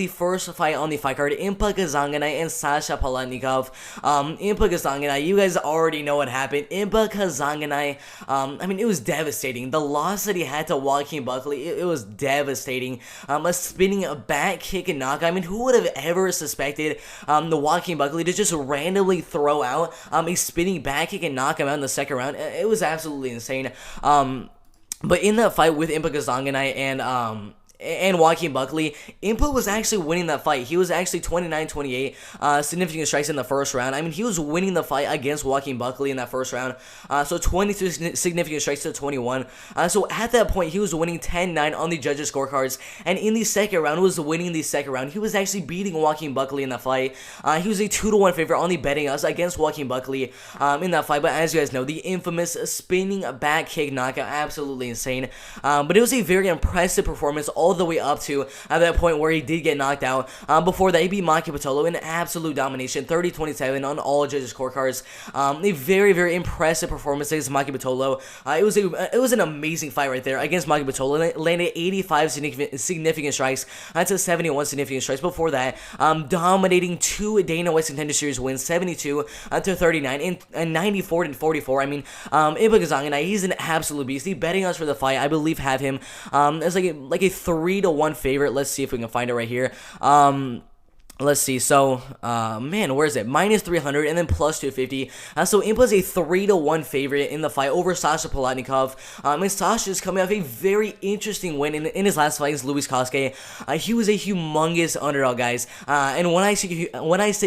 The first fight on the fight card, Impa Kazanganay and Sasha Palonikov. Impa Kazanganay, you guys already know what happened. Impa Kazanganay, I mean, it was devastating. The loss that he had to Joaquin Buckley, it was devastating. A spinning back kick and knockout. I mean, who would have ever suspected the Joaquin Buckley to just randomly throw out a spinning back kick and knock him out in the second round? It was absolutely insane. But in that fight with Impa Kazanganay and Joaquin Buckley, Impa was actually winning that fight. He was actually 29-28 significant strikes in the first round. I mean, he was winning the fight against Joaquin Buckley in that first round. So 22 significant strikes to 21. So at that point, he was winning 10-9 on the judges' scorecards. And in the second round, was winning the second round. He was actually beating Joaquin Buckley in that fight. He was a 2-1 favorite on the betting odds against Joaquin Buckley in that fight. But as you guys know, the infamous spinning back kick knockout, absolutely insane. But it was a very impressive performance all the way up to at that point where he did get knocked out. Before that, he beat Maki Pitolo in absolute domination, 30-27 on all judges' scorecards. A very, very impressive performance against Maki Pitolo. It was an amazing fight right there against Maki Pitolo. Landed 85 significant strikes to 71 significant strikes. Before that, dominating two Dana White Contender Series wins, 72-39 and 94-44. I mean, Impa Kazanganay, he's an absolute beast. The betting odds for the fight, I believe, have him as like a 3-1 favorite. Let's see if we can find it right here. Let's see, so, man, where is it? Minus 300 and then plus 250. So Impa's a 3-1 favorite in the fight over Sasha Palonikov. And Sasha is coming off a very interesting win in his last fight against Luis Koske. He was a humongous underdog, guys. And when I say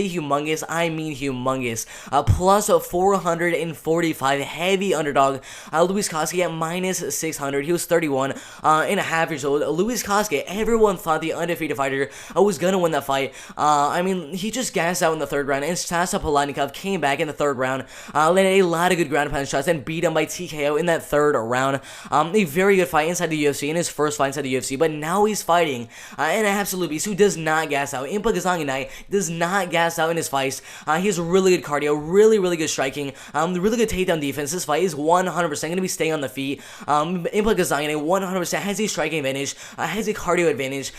humongous, I mean humongous. Plus 445 heavy underdog. Luis Koske at minus 600. He was 31 and a half years old. Luis Koske, everyone thought the undefeated fighter was gonna win that fight. I mean, he just gassed out in the third round, and Sasha Palonikov came back in the third round, landed a lot of good ground and pound shots, and beat him by TKO in that third round. A very good fight inside the UFC, in his first fight inside the UFC, but now he's fighting an absolute beast who does not gas out. Impa Kazanganay does not gas out in his fights. He has really good cardio, really, really good striking, really good takedown defense. This fight is 100% going to be staying on the feet. Impa Kazanganay 100% has a striking advantage, has a cardio advantage.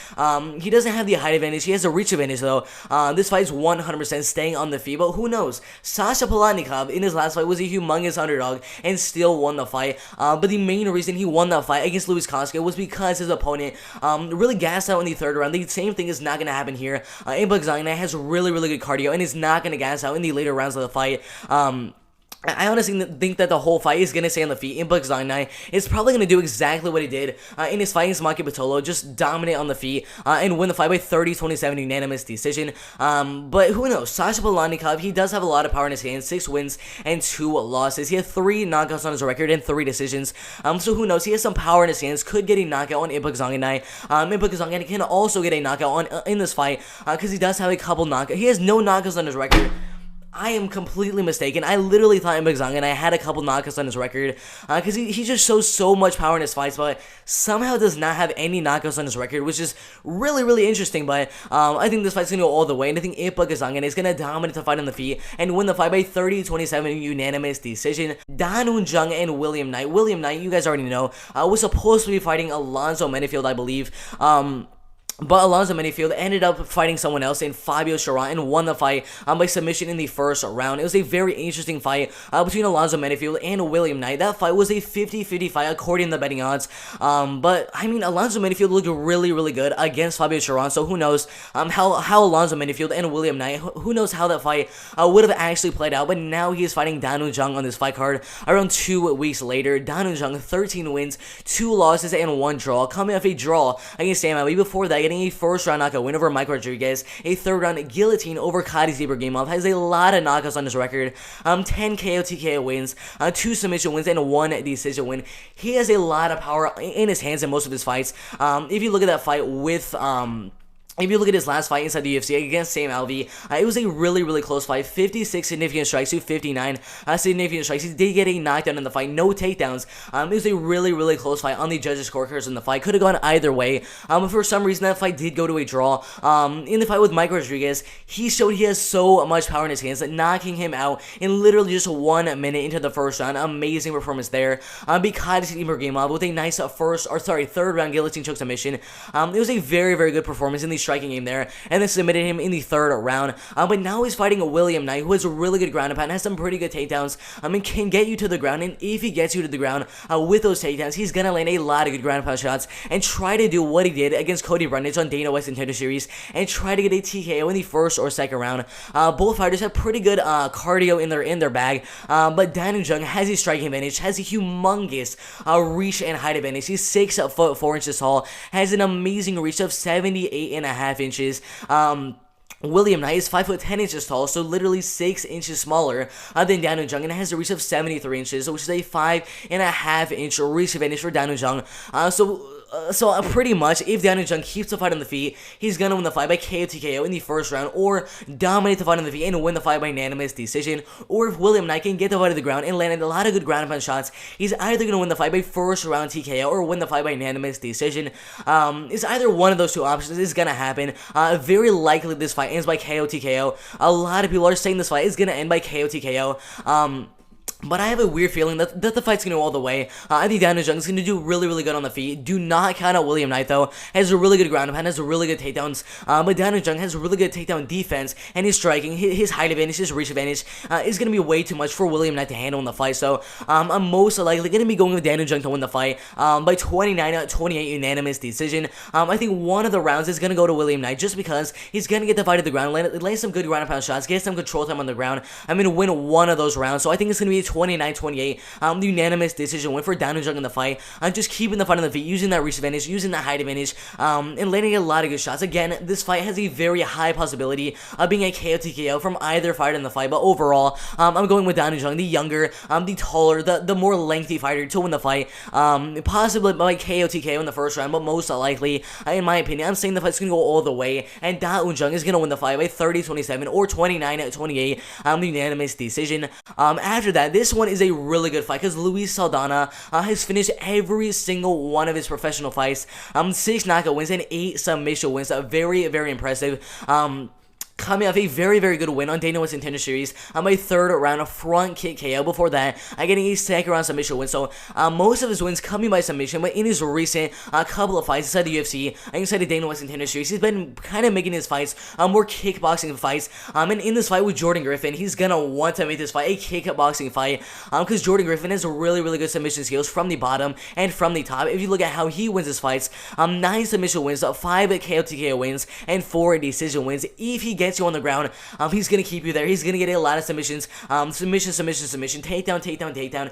He doesn't have the height advantage, he has a reach advantage, though. This fight is 100% staying on the feet, but who knows? Sasha Palonikov in his last fight was a humongous underdog and still won the fight. But the main reason he won that fight against Luis Koske was because his opponent really gassed out in the third round. The same thing is not going to happen here. Impa Kazanganay has really, really good cardio and is not going to gas out in the later rounds of the fight. I honestly think that the whole fight is going to stay on the feet. Impa Kazanganay is probably going to do exactly what he did in his fight against Maki Pitolo, just dominate on the feet and win the fight by 30-27 unanimous decision. But who knows? Sasha Palonikov, he does have a lot of power in his hands, 6 wins and 2 losses. He had 3 knockouts on his record and 3 decisions. So who knows? He has some power in his hands, could get a knockout on Impa Kazanganay. Impa Kazanganay can also get a knockout in this fight because he does have a couple knockouts. He has no knockouts on his record. I am completely mistaken. I literally thought Impa Kazanganay had a couple knockouts on his record because he just shows so much power in his fights, but somehow does not have any knockouts on his record, which is really, really interesting. But I think this fight's going to go all the way, and I think Impa Kazanganay is going to dominate the fight on the feet and win the fight by 30-27 unanimous decision. Jung and William Knight. William Knight, you guys already know, was supposed to be fighting Alonzo Menifield, I believe. But Alonzo Menifield ended up fighting someone else in Fabio Chiron and won the fight by submission in the first round. It was a very interesting fight between Alonzo Menifield and William Knight. That fight was a 50-50 fight according to the betting odds. But, I mean, Alonzo Menifield looked really, really good against Fabio Chiron. So who knows how Alonzo Menifield and William Knight, who knows how that fight would have actually played out. But now he is fighting Jung on this fight card around 2 weeks later. Jung, 13 wins, 2 losses, and 1 draw. Coming off a draw against Sam Alvey. Before that, getting a first round knockout win over Mike Rodriguez, a third round guillotine over Kadis Ibragimov, has a lot of knockouts on his record, 10 KO TKO wins, 2 submission wins, and 1 decision win. He has a lot of power in his hands in most of his fights. If you look at that fight with if you look at his last fight inside the UFC against Sam Alvey, it was a really, really close fight. 56 significant strikes to 59 significant strikes. He did get a knockdown in the fight, no takedowns. It was a really, really close fight on the judges' scorecards in the fight. Could have gone either way. But for some reason, that fight did go to a draw. In the fight with Mike Rodriguez, he showed he has so much power in his hands that knocking him out in literally just 1 minute into the first round. Amazing performance there. Because Ibragimov with a nice third round guillotine choke submission. It was a very, very good performance in the striking game there, and then submitted him in the third round. But now he's fighting a William Knight, who has a really good ground and pound, has some pretty good takedowns, and can get you to the ground. And if he gets you to the ground with those takedowns, he's gonna land a lot of good ground and pound shots and try to do what he did against Cody Brundage on Dana White's Nintendo Series and try to get a TKO in the first or second round. Both fighters have pretty good cardio in their bag, but Dan Jung has a striking advantage, has a humongous reach and height advantage. He's 6'4" tall, has an amazing reach of 78.5 inches. William Knight is 5'10" tall, so literally 6 inches smaller than Daniel Jung, and has a reach of 73 inches, which is a 5.5 inch reach advantage for Daniel Jung. So pretty much, if Daniel Jung keeps the fight on the feet, he's gonna win the fight by KO TKO in the first round, or dominate the fight on the feet and win the fight by unanimous decision. Or if William Knight can get the fight to the ground and land a lot of good ground and pound shots, he's either gonna win the fight by first round TKO or win the fight by unanimous decision. It's either one of those two options is gonna happen. Very likely this fight ends by KO TKO. A lot of people are saying this fight is gonna end by KO TKO. But I have a weird feeling that the fight's going to go all the way. I think Daniel Jung is going to do really, really good on the feet. Do not count out William Knight, though. Has a really good ground and pound, has a really good takedowns. But Daniel Jung has a really good takedown defense, and his striking, his height advantage, his reach advantage is going to be way too much for William Knight to handle in the fight. So I'm most likely going to be going with Daniel Jung to win the fight by 29-28 unanimous decision. I think one of the rounds is going to go to William Knight just because he's going to get the fight at the ground, land some good ground and pound shots, get some control time on the ground. I'm going to win one of those rounds. So I think it's going to be a 29-28 the unanimous decision win for Daniel Jung in the fight. Just keeping the fight on the feet, using that reach advantage, using that height advantage, and landing a lot of good shots. Again, this fight has a very high possibility of being a KO TKO from either fighter in the fight, but overall, I'm going with Daniel Jung, the younger, the taller, the more lengthy fighter to win the fight. Possibly by KO TKO in the first round, but most likely, in my opinion, I'm saying the fight's going to go all the way, and Daniel Jung is going to win the fight by 30-27 or 29-28 the unanimous decision. After that, this one is a really good fight because Luis Saldana has finished every single one of his professional fights. 6 knockout wins and 8 submission wins. Very, very impressive. Coming off a very, very good win on Dana White's Nintendo Series, a third round of front kick KO. Before that, getting a second round submission win. So most of his wins coming by submission, but in his recent couple of fights inside the UFC, inside the Dana White's Nintendo Series, he's been kind of making his fights more kickboxing fights. And in this fight with Jordan Griffin, he's gonna want to make this fight a kickboxing fight because Jordan Griffin has really, really good submission skills from the bottom and from the top. If you look at how he wins his fights, 9 submission wins, 5 KO TKO wins, and 4 decision wins. If he gets you on the ground, he's gonna keep you there. He's gonna get a lot of submissions, submission, takedown.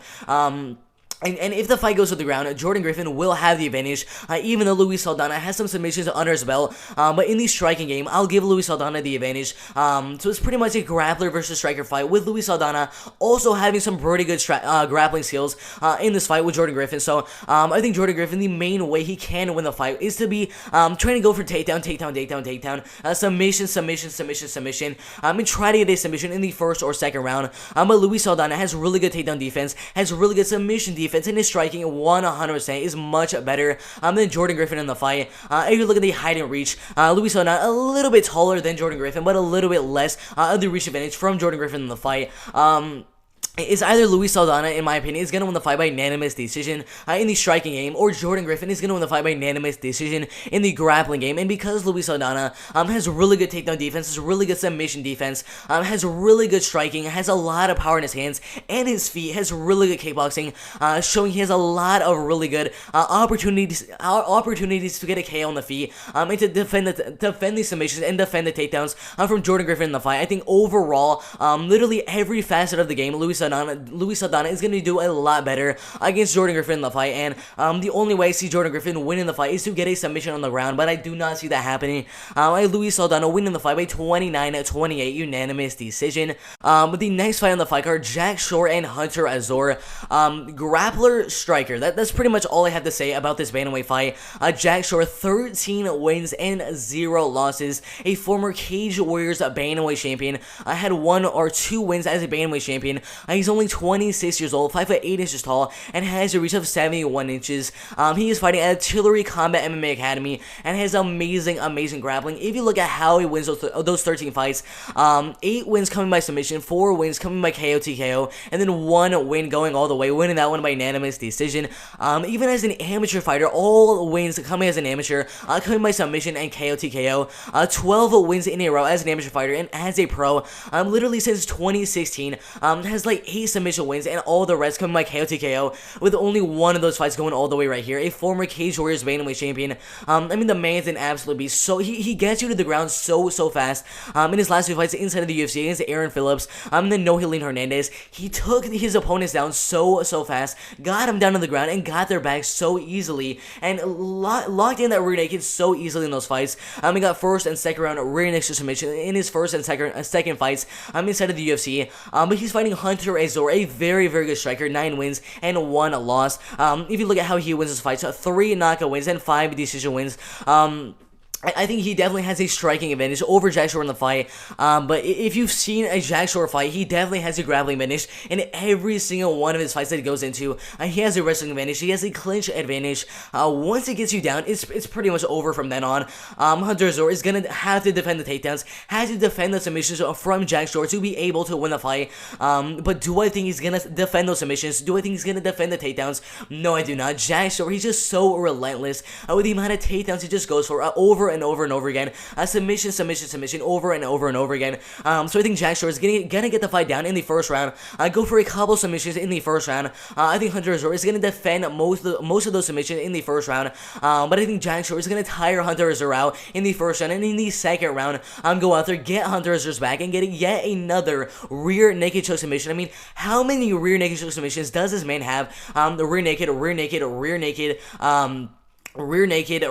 And if the fight goes to the ground, Jordan Griffin will have the advantage, even though Luis Saldana has some submissions under his belt. But in the striking game, I'll give Luis Saldana the advantage. So it's pretty much a grappler versus striker fight, with Luis Saldana also having some pretty good grappling skills in this fight with Jordan Griffin. So I think Jordan Griffin, the main way he can win the fight is to be trying to go for takedown, submission, and try to get a submission in the first or second round. But Luis Saldana has really good takedown defense, has really good submission defense, and his striking 100% is much better than Jordan Griffin in the fight. If you look at the height and reach, Luis Saldana a little bit taller than Jordan Griffin, but a little bit less of the reach advantage from Jordan Griffin in the fight. It's either Luis Saldana, in my opinion, is going to win the fight by unanimous decision in the striking game, or Jordan Griffin is going to win the fight by unanimous decision in the grappling game. And because Luis Saldana has really good takedown defense, has really good submission defense, has really good striking, has a lot of power in his hands and his feet, has really good kickboxing, showing he has a lot of really good opportunities to get a KO on the feet, and to defend the submissions and defend the takedowns from Jordan Griffin in the fight. I think overall, literally every facet of the game, Luis Saldana is going to do a lot better against Jordan Griffin in the fight, and the only way I see Jordan Griffin winning the fight is to get a submission on the ground, but I do not see that happening. Luis Saldana winning the fight by 29-28 unanimous decision. But the next fight on the fight card, Jack Shore and Hunter Azor. Grappler striker. That's pretty much all I have to say about this bantamweight fight. Jack Shore, 13 wins and 0 losses. A former Cage Warriors bantamweight champion. Had 1 or 2 wins as a bantamweight champion. He's only 26 years old, 5 foot 8 inches tall, and has a reach of 71 inches. He is fighting at Artillery Combat MMA Academy and has amazing grappling. If you look at how he wins those 13 fights, 8 wins coming by submission, 4 wins coming by KO TKO, and then 1 win going all the way, winning that one by unanimous decision. Even as an amateur fighter, all wins coming as an amateur, coming by submission and KO TKO. 12 wins in a row as an amateur fighter, and as a pro, literally since 2016, has like 8 submission wins, and all the rest coming by KO TKO, with only one of those fights going all the way right here. A former Cage Warriors bantamweight champion. I mean, the man's an absolute beast. So he gets you to the ground so fast. In his last 2 fights inside of the UFC against Aaron Phillips, and then Nohelin Hernandez, he took his opponents down so fast, got him down on the ground, and got their back so easily, and locked in that rear naked so easily in those fights. He got first and second round rear naked submission in his first and second fights inside of the UFC. But he's fighting Hunter Azor, a very good striker, 9 wins and 1 loss. If you look at how he wins his fights, 3 knockout wins and 5 decision wins. I think he definitely has a striking advantage over Jack Shore in the fight, but if you've seen a Jack Shore fight, he definitely has a grappling advantage in every single one of his fights that he goes into. He has a wrestling advantage, he has a clinch advantage. Once it gets you down, it's pretty much over from then on. Hunter Azor is going to have to defend the takedowns, has to defend the submissions from Jack Shore to be able to win the fight. But do I think he's going to defend those submissions? Do I think he's going to defend the takedowns? No, I do not. Jack Shore, he's just so relentless with the amount of takedowns he just goes for over and over again. Submission over and over again. So I think Jack Shore is gonna get the fight down in the first round. Go for a couple submissions in the first round. I think Hunter Azor is gonna defend most of those submissions in the first round. But I think Jack Shore is gonna tire Hunter Azor out in the first round, and in the second round, go out there, get Hunter Azor's back, and get yet another rear naked choke submission. I mean, how many rear naked choke submissions does this man have? The rear naked, rear naked, rear naked, rear naked.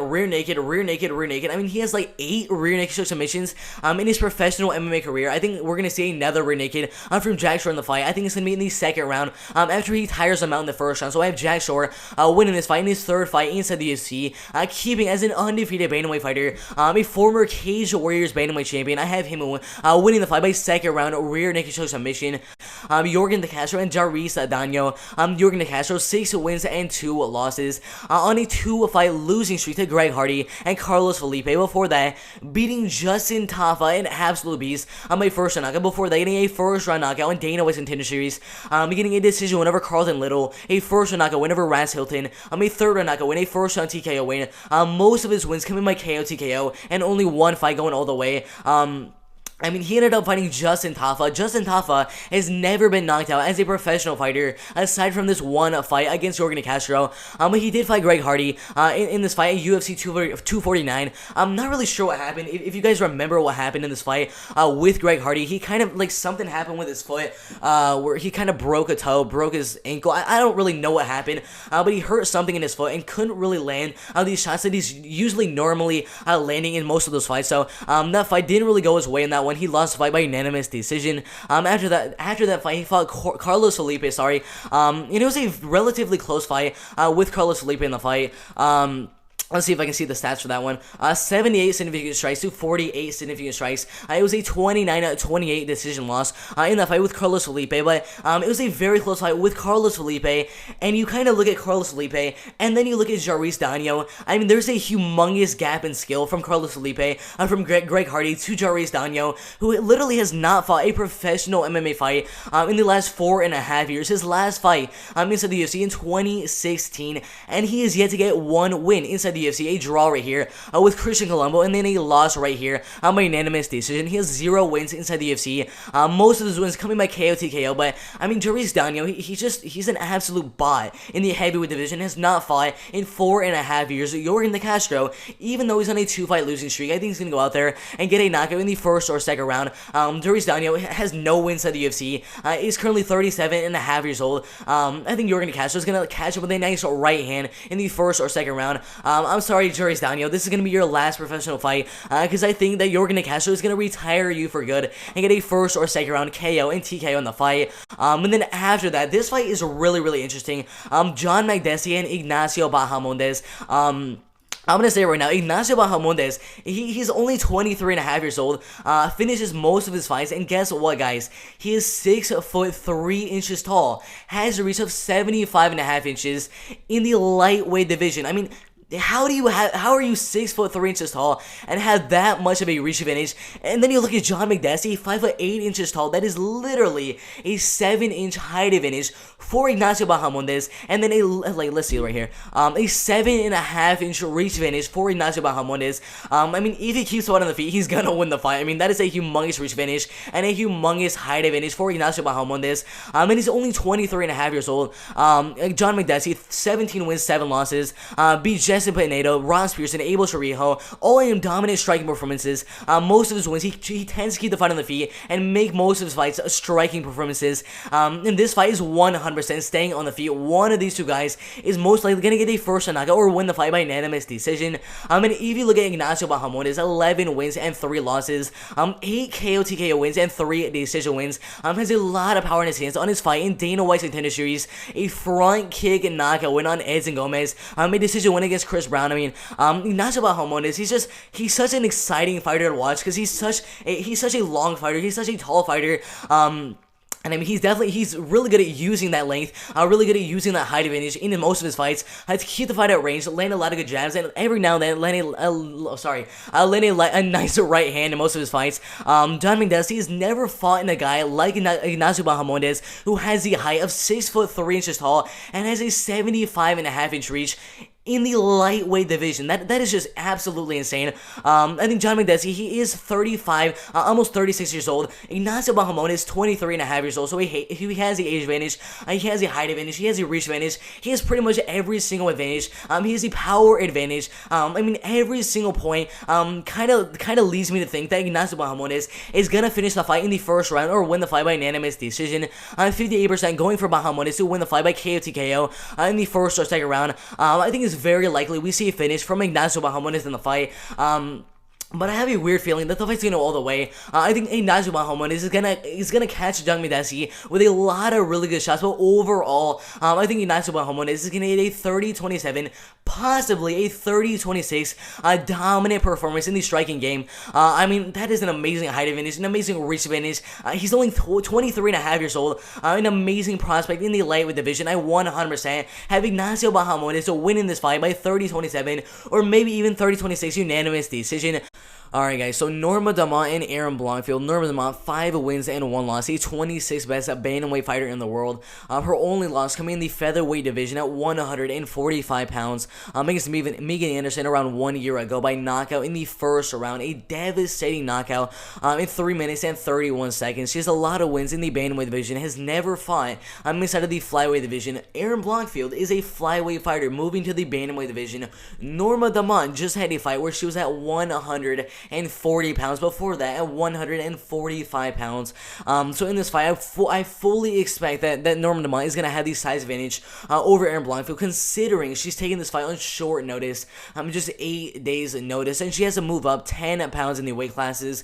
I mean, he has like 8 rear naked choke submissions in his professional MMA career. I think we're gonna see another rear naked from Jack Shore in the fight. I think it's gonna be in the second round after he tires him out in the first round. So I have Jack Shore winning this fight in his 3rd fight inside the UFC, keeping as an undefeated bantamweight fighter, a former Cage Warriors bantamweight champion. I have him winning the fight by second round rear naked choke submission. Jorgen De Castro and Jairus Danho. Jorgen De Castro 6 wins and 2 losses on a 2-fight losing streak to Greg Hardy and Carlos Felipe. Before that, beating Justin Tafa, an absolute beast, by first round knockout. Before that, getting a first round knockout in Dana White's Contender Series, getting a decision win over Carlton Little, a first round knockout win over Ras Hilton, a third round knockout win, a first round TKO win. Most of his wins coming by KO TKO, and only 1 fight going all the way. I mean, he ended up fighting Justin Tafa. Justin Tafa has never been knocked out as a professional fighter, aside from this one fight against Jorgen De Castro. But he did fight Greg Hardy in this fight at UFC 249. I'm not really sure what happened. If you guys remember what happened in this fight with Greg Hardy, he kind of, like, something happened with his foot where he kind of broke a toe, broke his ankle. I don't really know what happened, but he hurt something in his foot and couldn't really land these shots that he's usually normally landing in most of those fights. So that fight didn't really go his way in that one. He lost the fight by unanimous decision. After that fight, he fought Carlos Felipe, and it was a relatively close fight with Carlos Felipe in the fight. Let's see if I can see the stats for that one. 78 significant strikes to 48 significant strikes. It was a 29-28 decision loss in that fight with Carlos Felipe, but it was a very close fight with Carlos Felipe, and you kind of look at Carlos Felipe, and then you look at Jairus Danho. I mean, there's a humongous gap in skill from Carlos Felipe, from Greg Hardy to Jairus Danho, who literally has not fought a professional MMA fight in the last 4.5 years. His last fight inside the UFC in 2016, and he is yet to get 1 win inside the UFC, a draw right here with Christian Colombo, and then a loss right here by unanimous decision. He has 0 wins inside the UFC. Most of his wins coming by KO TKO, but I mean, Jairus Danho, he's an absolute bot in the heavyweight division. Has not fought in 4.5 years. Jorgen De Castro, even though he's on a 2-fight losing streak, I think he's gonna go out there and get a knockout in the first or second round. Jairus Danho has no wins inside the UFC. He's currently 37.5 years old. I think Jorgen De Castro is gonna catch up with a nice right hand in the first or second round. I'm sorry, Jairus Danho, this is going to be your last professional fight, because I think that Jorgen De Castro is going to retire you for good and get a first or second round KO and TKO in the fight. And then after that, this fight is really interesting. John Magdesi and Ignacio Bajamondes. I'm gonna say right now, Ignacio Bajamondes, he's only 23 and a half years old, finishes most of his fights, and guess what, guys? He is 6'3" tall, has a reach of 75 and a half inches in the lightweight division. I mean, how are you 6'3" tall and have that much of a reach advantage? And then you look at John Magdesi, 5'8" tall. That is literally a 7-inch height advantage for Ignacio Bajamondes, and then let's see right here, a 7.5-inch reach advantage for Ignacio Bajamondes. I mean, if he keeps fighting on the feet, he's gonna win the fight. I mean, that is a humongous reach advantage and a humongous height advantage for Ignacio Bajamondes. And he's only 23 and a half years old. John Magdesi, 17 wins, 7 losses. Beat Jesse Pinedo, Ross Pearson, Abel Charijo, all in dominant striking performances. Most of his wins, he tends to keep the fight on the feet and make most of his fights striking performances. And this fight is 100% staying on the feet. One of these two guys is most likely going to get a first round knockout or win the fight by unanimous decision. And if you look at Ignacio Bajamondes, 11 wins and 3 losses, 8 KO TKO wins and 3 decision wins. Has a lot of power in his hands on his fight in Dana White's Contender Series. A front kick and knockout win on Edson Gomez. A decision win against Chris Brown. I mean, Ignacio Bajamondes, he's such an exciting fighter to watch because he's such a long fighter. He's such a tall fighter. And I mean, he's really good at using that length, really good at using that height advantage in most of his fights, to keep the fight at range, land a lot of good jabs, and every now and then land a nice right hand in most of his fights. John Magdesi has never fought in a guy like Ignacio Bajamondes, who has the height of 6'3" tall and has a 75.5-inch reach in the lightweight division. That is just absolutely insane. I think John Magdesi, he is 35, almost 36 years old. Ignacio Bajamondes is 23 and a half years old, so he has the age advantage, he has the height advantage, he has the reach advantage, he has pretty much every single advantage. He has the power advantage. I mean, every single point kind of leads me to think that Ignacio Bajamondes is gonna finish the fight in the first round or win the fight by unanimous decision. 58% going for Bajamondes to win the fight by KO TKO in the first or second round. I think it's very likely we see a finish from Ignacio Bajamondes in the fight. But I have a weird feeling that the fight's gonna go all the way. I think Ignacio Bajamondes is gonna catch Jung Magdesi with a lot of really good shots. But overall, I think Ignacio Bajamondes is gonna get a 30-27, possibly a 30-26 dominant performance in the striking game. I mean, that is an amazing height advantage, an amazing reach advantage. He's only 23 and a half years old, an amazing prospect in the lightweight division. I 100% have Ignacio Bajamondes to win in this fight by 30-27 or maybe even 30-26 unanimous decision. Alright guys, so Norma Dumont and Aaron Blonfield. Norma Dumont, 5 wins and 1 loss. A 26th best bantamweight fighter in the world. Her only loss coming in the featherweight division at 145 pounds against Megan Anderson around 1 year ago by knockout in the first round. A devastating knockout in 3 minutes and 31 seconds. She has a lot of wins in the bantamweight division. Has never fought inside of the flyweight division. Aaron Blonfield is a flyweight fighter moving to the bantamweight division. Norma Dumont just had a fight where she was at 140 pounds. Before that, at 145 pounds. So in this fight, I fully expect that Norma Dumont is going to have the size advantage over Aaron Blonfield, considering she's taking this fight on short notice, just 8 days notice, and she has to move up 10 pounds in the weight classes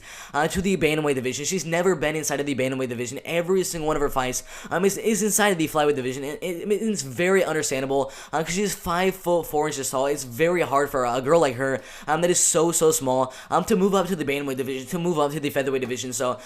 to the bantamweight division. She's never been inside of the bantamweight division. Every single one of her fights is inside of the flyweight division, and it's very understandable because she's 5'4" tall. It's very hard for a girl like her that is so small to move up to the bantamweight division, to move up to the featherweight division. So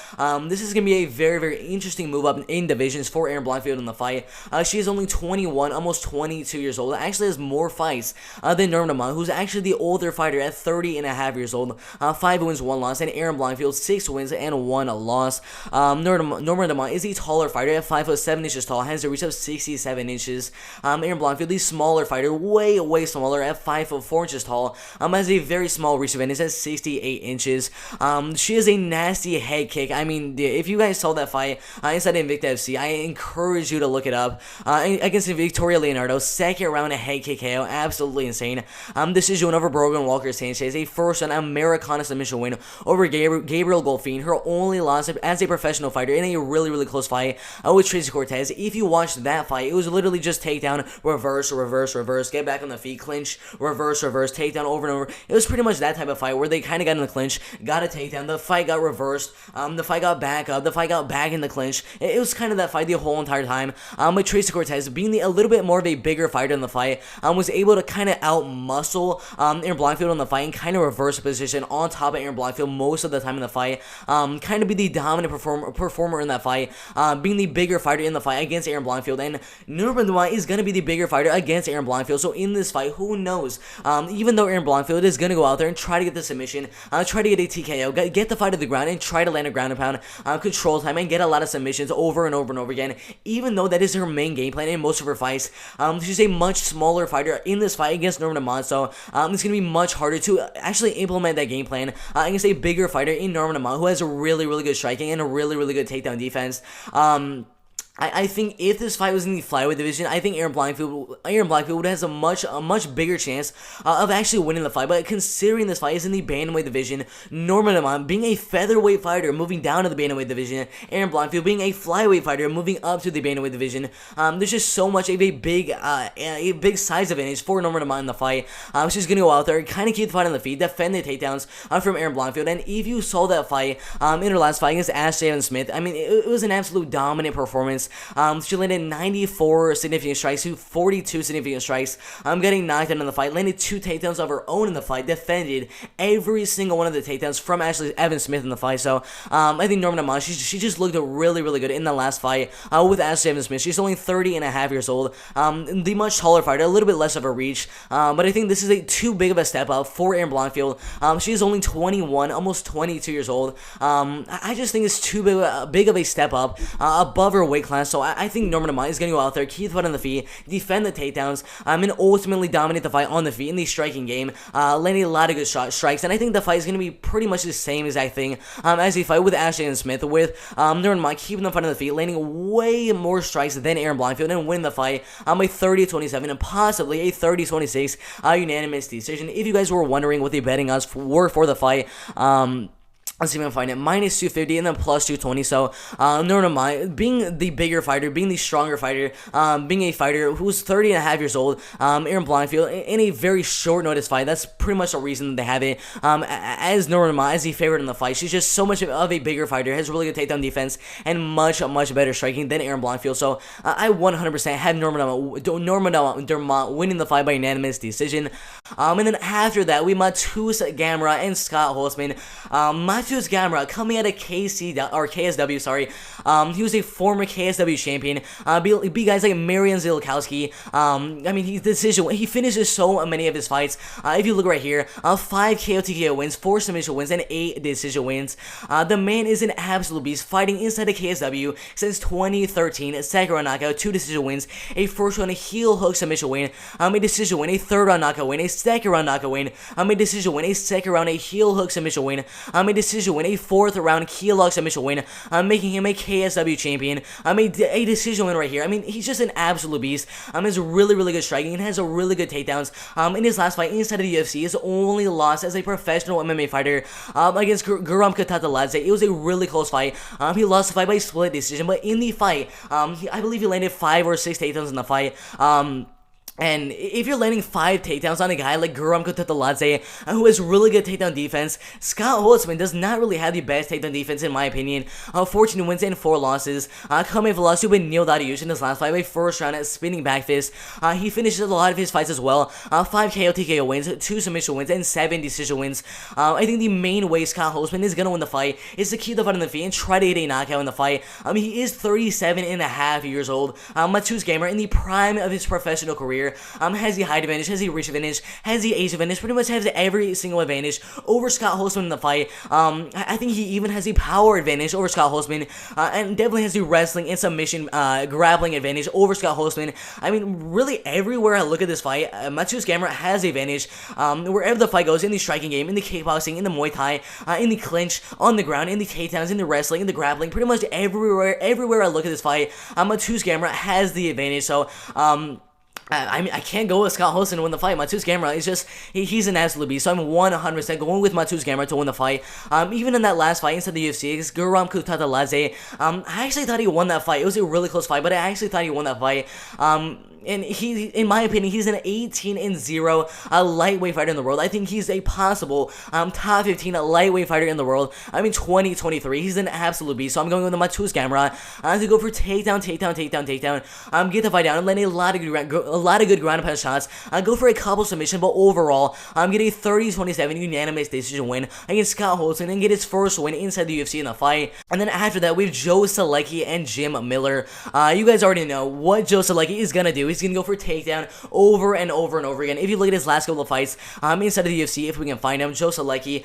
this is going to be a very interesting move up in divisions for Aaron Blonfield in the fight. She is only 21, almost 22 years old. Actually has more fights than Norma Dumont, who's actually the older fighter at 30 and a half years old. 5 wins, 1 loss, and Aaron Blonfield 6 wins and 1 loss. Norma Dumont is the taller fighter at 5'7" tall, has a reach of 67 inches. Aaron Blonfield, the smaller fighter, way smaller at 5'4" tall, has a very small reach advantage at 68 inches. She has a nasty head kick. I mean, if you guys saw that fight inside Invicta FC, I encourage you to look it up. Against Victoria Leonardo, second round head kick KO, absolutely insane. Decision over Brogan Walker Sanchez, a first round Americana submission win over Gabriel Golfin. Her only loss as a professional fighter in a really close fight with Tracy Cortez. If you watched that fight, it was literally just takedown, reverse, get back on the feet, clinch, reverse, takedown over and over. It was pretty much that type of fight where they kind of got in the clinch, got a takedown, the fight got reversed, the fight got back up, the fight got back in the clinch. It was kind of that fight the whole entire time. But Tracy Cortez, being a little bit more of a bigger fighter in the fight, was able to kind of out-muscle Aaron Blonfield in the fight and kind of reverse the position on top of Aaron Blonfield most of the time in the fight. Kind of be the dominant performer in that fight, being the bigger fighter in the fight against Aaron Blonfield. And Dumont is going to be the bigger fighter against Aaron Blonfield. So in this fight, who knows? Even though Aaron Blonfield is going to go out there and try to get the submission, try to get a TKO, get the fight to the ground, and try to land a ground and pound control time and get a lot of submissions over and over and over again. Even though that is her main game plan in most of her fights, she's a much smaller fighter in this fight against Dumont. So it's going to be much harder to actually implement that game plan against a bigger fighter in Dumont who has a really, really good striking and a really, really good takedown defense. I think if this fight was in the flyweight division, I think Aaron Blonfield has a much bigger chance of actually winning the fight. But considering this fight is in the bantamweight division, Dumont being a featherweight fighter moving down to the bantamweight division, Aaron Blonfield being a flyweight fighter moving up to the bantamweight division, there's just so much of a big size advantage for Dumont in the fight. She's gonna go out there, kind of keep the fight on the feet, defend the takedowns from Aaron Blonfield. And if you saw that fight in her last fight against Ashley Smith, I mean, it was an absolute dominant performance. She landed 94 significant strikes to 42 significant strikes. Getting knocked out in the fight, landed 2 takedowns of her own in the fight, defended every single one of the takedowns from Ashley Smith in the fight. So I think Dumont, she just looked really, really good in the last fight with Ashley Smith. She's only 30 and a half years old, the much taller fighter, a little bit less of a reach, but I think this is too big of a step up for Aaron Blonfield. She is only 21, almost 22 years old. I just think it's too big of a step up above her weight class. So I think Dumont is going to go out there, keep the fight on the feet, defend the takedowns, and ultimately dominate the fight on the feet in the striking game, landing a lot of good strikes. And I think the fight is going to be pretty much the same exact thing as the fight with Ashley Smith, with Dumont keeping the fight on the feet, landing way more strikes than Aaron Blonfield, and winning the fight by 30-27 and possibly a 30-26 unanimous decision. If you guys were wondering what the betting odds were for the fight, let's see if I can find it. Minus 250 and then plus 220. So, Dumont, being the bigger fighter, being the stronger fighter, being a fighter who's 30 and a half years old, Aaron Blonfield, in a very short notice fight, that's pretty much the reason that they have it as Dumont, as the favorite in the fight. She's just so much of a bigger fighter, has really good takedown defense, and much better striking than Aaron Blonfield. So, I 100% have Dumont winning the fight by unanimous decision. And then after that, we Mateusz Gamrot and Scott Holtzman. Mateusz Gamrot coming out of KSW, sorry. He was a former KSW champion. Beat guys like Marian Zilkowski. I mean, he finishes so many of his fights. If you look right here, 5 KO TKO wins, 4 submission wins, and 8 decision wins. The man is an absolute beast, fighting inside of KSW since 2013. Second round knockout, 2 decision wins, a first round heel hook submission win, a decision win, a third round knockout win, a second round knockout win, a decision win, a second round, a heel hook submission win, a decision win, a 4th round heel hook submission win, making him a KSW champion. A decision win right here. I mean, he's just an absolute beast. Has really, really good striking and has a really good takedowns. In his last fight inside of the UFC, his only loss as a professional MMA fighter against Gamrot Kataladze. It was a really close fight. He lost the fight by split decision, but in the fight, I believe he landed 5 or 6 takedowns in the fight. And if you're landing 5 takedowns on a guy like Gamrot Kataladze, who has really good takedown defense, Scott Holtzman does not really have the best takedown defense in my opinion. 14 wins and 4 losses. Coming off a loss to Neil Dariush in his last fight by first round at spinning back fist. He finishes a lot of his fights as well. 5 KO TKO wins, 2 submission wins, and 7 decision wins. I think the main way Scott Holtzman is going to win the fight is to keep the fight on the feet and try to get a knockout in the fight. He is 37 and a half years old. Mateusz Gamrot in the prime of his professional career. Has the height advantage, has the reach advantage, has the age advantage, pretty much has every single advantage over Scott Holtzman in the fight. I think he even has the power advantage over Scott Holtzman, and definitely has the wrestling and submission grappling advantage over Scott Holtzman. I mean, really everywhere I look at this fight, Mateusz Gamrot has the advantage. Wherever the fight goes, in the striking game, in the kickboxing, in the Muay Thai, in the clinch, on the ground, in the takedowns, in the wrestling, in the grappling, pretty much everywhere I look at this fight, Mateusz Gamrot has the advantage. So, I mean, I can't go with Scott Holtzman to win the fight. Mateusz Gamrot is just, he's an absolute beast. So I'm 100% going with Mateusz Gamrot to win the fight. Even in that last fight inside the UFC against Gamrot Kataladze, I actually thought he won that fight. It was a really close fight, but I actually thought he won that fight. and he, in my opinion, he's an 18-0 lightweight fighter in the world. I think he's a possible top 15 lightweight fighter in the world. 2023. He's an absolute beast. So I'm going with my Mateusz Gamrot to go for takedown, get the fight down. I'm letting a lot of good ground and pound shots. Go for a couple submission, but overall, I'm getting a 30-27 unanimous decision win against Scott Holtzman and get his first win inside the UFC in the fight. And then after that, we have Joe Salecki and Jim Miller. You guys already know what Joe Salecki is gonna do. He's gonna go for takedown over and over and over again. If you look at his last couple of fights inside of the UFC, if we can find him, Joe Salecki,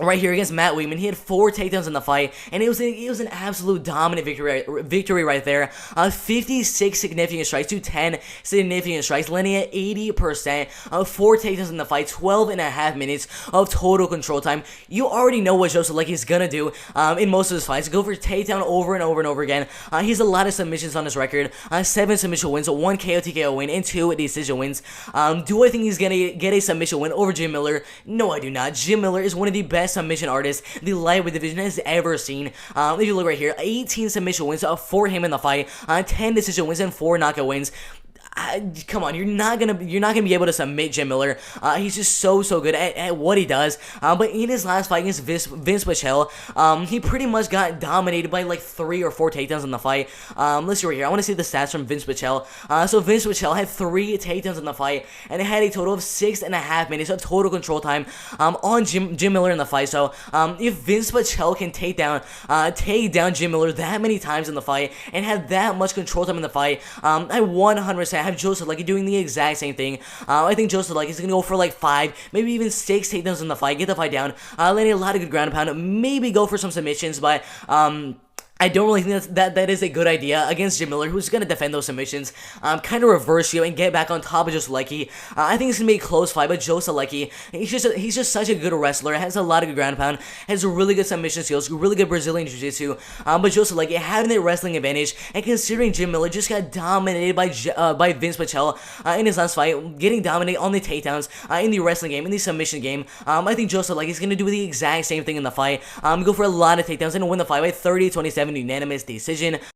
right here against Matt Weidman, he had 4 takedowns in the fight, and it was an absolute dominant victory right there. 56 significant strikes to 10 significant strikes, landing at 80%. 4 takedowns in the fight, 12.5 minutes of total control time. You already know what Joe Salecki is gonna do in most of his fights. Go for takedown over and over and over again. He has a lot of submissions on his record. 7 submission wins, 1 KO TKO win, and 2 decision wins. Do I think he's gonna get a submission win over Jim Miller? No, I do not. Jim Miller is one of the best submission artists the lightweight division has ever seen. If you look right here, 18 submission wins for him in the fight, 10 decision wins and 4 knockout wins. Come on, you're not gonna be able to submit Jim Miller. He's just so good at what he does. But in his last fight against Vince Pichel, he pretty much got dominated by like 3 or 4 takedowns in the fight. Let's see right here. I want to see the stats from Vince Pichel. So Vince Pichel had 3 takedowns in the fight, and it had a total of 6.5 minutes of total control time on Jim Miller in the fight. So if Vince Pichel can take down Jim Miller that many times in the fight and have that much control time in the fight, I 100% have Joe Salecki doing the exact same thing. I think Joe Salecki is going to go for like 5, maybe even 6 takedowns in the fight, get the fight down, landing a lot of good ground and pound, maybe go for some submissions, but I don't really think that is a good idea against Jim Miller, who's going to defend those submissions, kind of reverse you and get back on top of Joe Salecki. I think it's going to be a close fight, but Joe Salecki, he's just such a good wrestler, has a lot of good ground pound, has really good submission skills, really good Brazilian Jiu-Jitsu, but Joe Salecki having the wrestling advantage, and considering Jim Miller just got dominated by Vince Pichel in his last fight, getting dominated on the takedowns, in the wrestling game, in the submission game, I think Joe Salecki is going to do the exact same thing in the fight, go for a lot of takedowns and win the fight by 30-27 unanimous decision.